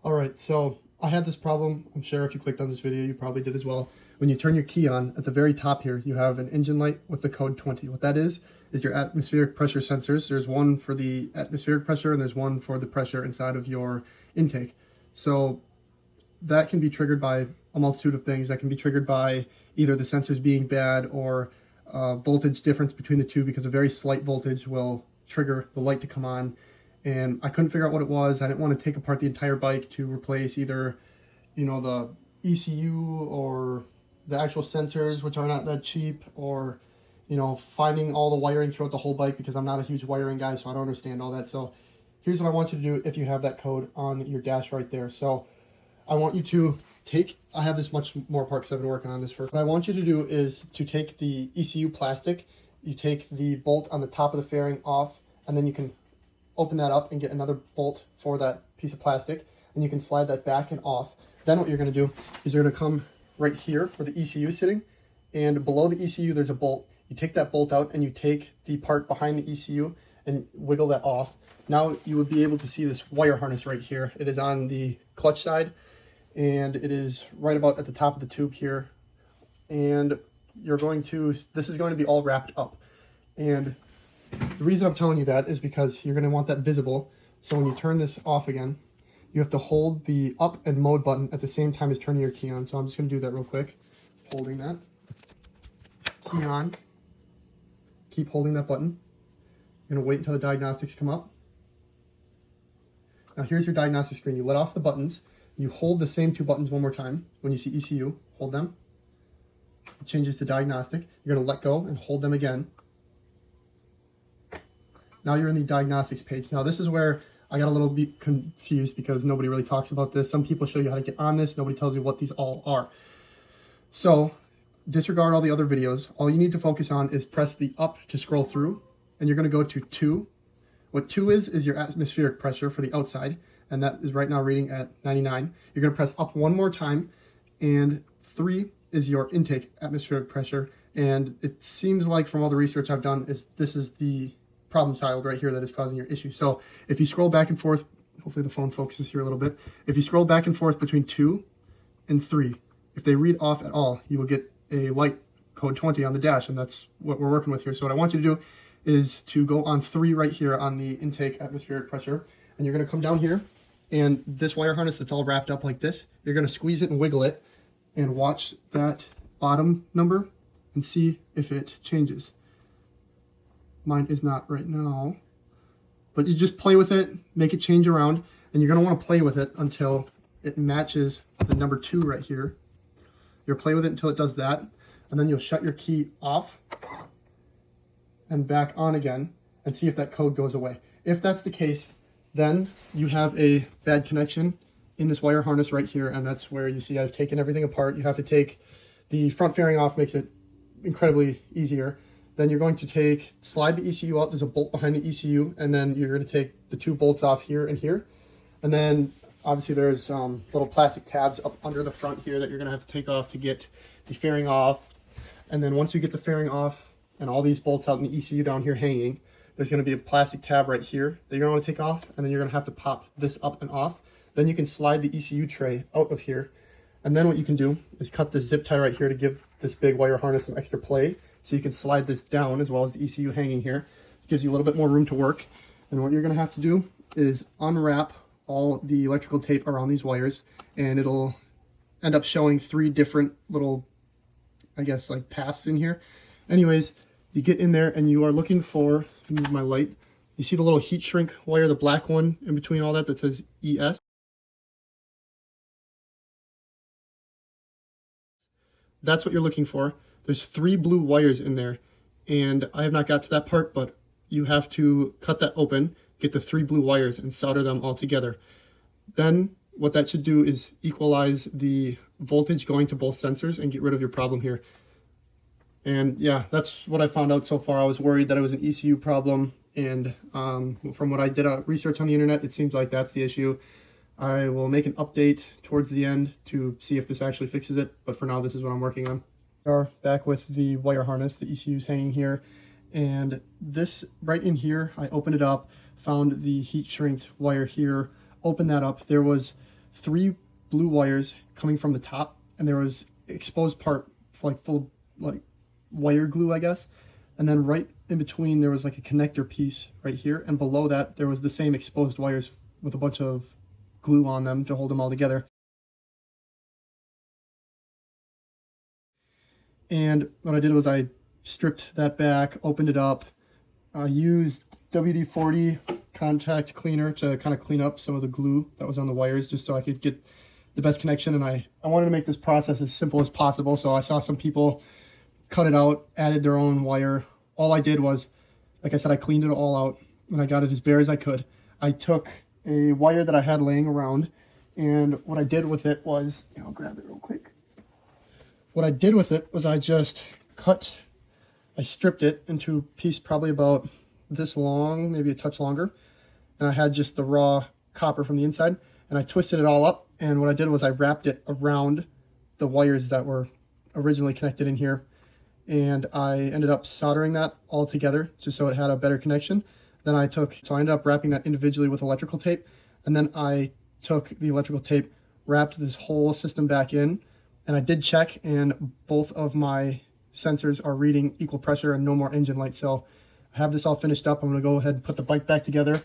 All right, so I had this problem. I'm sure if you clicked on this video, you probably did as well. When you turn your key on, at the very top here, you have an engine light with the code 20. What that is your atmospheric pressure sensors. There's one for the atmospheric pressure and there's one for the pressure inside of your intake. So that can be triggered by a multitude of things. That can be triggered by either the sensors being bad or voltage difference between the two, because a very slight voltage will trigger the light to come on. And I couldn't figure out what it was. I didn't want to take apart the entire bike to replace either, the ECU or the actual sensors, which are not that cheap, or, finding all the wiring throughout the whole bike, because I'm not a huge wiring guy, so I don't understand all that. So here's what I want you to do if you have that code on your dash right there. So I want you to I have this much more part because I've been working on this for, what I want you to do is to take the ECU plastic, you take the bolt on the top of the fairing off, and then you can open that up and get another bolt for that piece of plastic, and you can slide that back and off. Then what you're going to do is you're going to come right here where the ECU is sitting, and below the ECU there's a bolt. You take that bolt out and you take the part behind the ECU and wiggle that off. Now you would be able to see this wire harness right here. It is on the clutch side, and it is right about at the top of the tube here. And this is going to be all wrapped up. And the reason I'm telling you that is because you're going to want that visible. So when you turn this off again, you have to hold the up and mode button at the same time as turning your key on. So I'm just going to do that real quick. Holding that. Key on. Keep holding that button. You're going to wait until the diagnostics come up. Now here's your diagnostic screen. You let off the buttons. You hold the same two buttons one more time. When you see ECU, hold them. It changes to diagnostic. You're going to let go and hold them again. Now you're in the diagnostics page. Now this is where I got a little bit confused because nobody really talks about this. Some people show you how to get on this. Nobody tells you what these all are. So disregard all the other videos. All you need to focus on is press the up to scroll through, and you're going to go to 2. What 2 is your atmospheric pressure for the outside, and that is right now reading at 99. You're going to press up one more time, and 3 is your intake atmospheric pressure. And it seems like from all the research I've done, this is the problem child right here that is causing your issue. So if you scroll back and forth, hopefully the phone focuses here a little bit. If you scroll back and forth between 2 and 3, if they read off at all, you will get a light code 20 on the dash, and that's what we're working with here. So what I want you to do is to go on 3 right here on the intake atmospheric pressure, and you're going to come down here, and this wire harness that's all wrapped up like this, you're going to squeeze it and wiggle it and watch that bottom number and see if it changes. Mine is not right now, but you just play with it, make it change around, and you're going to want to play with it until it matches the number 2 right here. You'll play with it until it does that, and then you'll shut your key off and back on again and see if that code goes away. If that's the case, then you have a bad connection in this wire harness right here, and that's where you see I've taken everything apart. You have to take the front fairing off, makes it incredibly easier. Then you're going to slide the ECU out. There's a bolt behind the ECU, and then you're going to take the 2 bolts off here and here. And then obviously there's little plastic tabs up under the front here that you're going to have to take off to get the fairing off. And then once you get the fairing off and all these bolts out and the ECU down here hanging, there's going to be a plastic tab right here that you're going to want to take off, and then you're going to have to pop this up and off. Then you can slide the ECU tray out of here. And then what you can do is cut this zip tie right here to give this big wire harness some extra play. So you can slide this down as well as the ECU hanging here. It gives you a little bit more room to work. And what you're going to have to do is unwrap all the electrical tape around these wires, and it'll end up showing 3 different little, I guess, like paths in here. Anyways, you get in there and you are looking for, move my light, you see the little heat shrink wire, the black one in between all that says ES. That's what you're looking for. There's 3 blue wires in there, and I have not got to that part, but you have to cut that open, get the 3 blue wires, and solder them all together. Then what that should do is equalize the voltage going to both sensors and get rid of your problem here. And yeah, that's what I found out so far. I was worried that it was an ECU problem, and from what I did research on the internet, it seems like that's the issue. I will make an update towards the end to see if this actually fixes it, but for now, this is what I'm working on. Are back with the wire harness, the ECU's hanging here, and this right in here, I opened it up, found the heat shrinked wire here, opened that up. There was 3 blue wires coming from the top, and there was exposed part like full like wire glue, I guess. And then right in between there was like a connector piece right here, and below that there was the same exposed wires with a bunch of glue on them to hold them all together. And what I did was I stripped that back, opened it up, used WD-40 contact cleaner to kind of clean up some of the glue that was on the wires, just so I could get the best connection. And I wanted to make this process as simple as possible, so I saw some people cut it out, added their own wire. All I did was, like I said, I cleaned it all out, and I got it as bare as I could. I took a wire that I had laying around, and what I did with it was, I'll grab it real quick. What I did with it was I stripped it into a piece probably about this long, maybe a touch longer, and I had just the raw copper from the inside, and I twisted it all up, and what I did was I wrapped it around the wires that were originally connected in here, and I ended up soldering that all together just so it had a better connection. Then I ended up wrapping that individually with electrical tape, and then I took the electrical tape, wrapped this whole system back in, and I did check, and both of my sensors are reading equal pressure and no more engine light. So I have this all finished up. I'm going to go ahead and put the bike back together.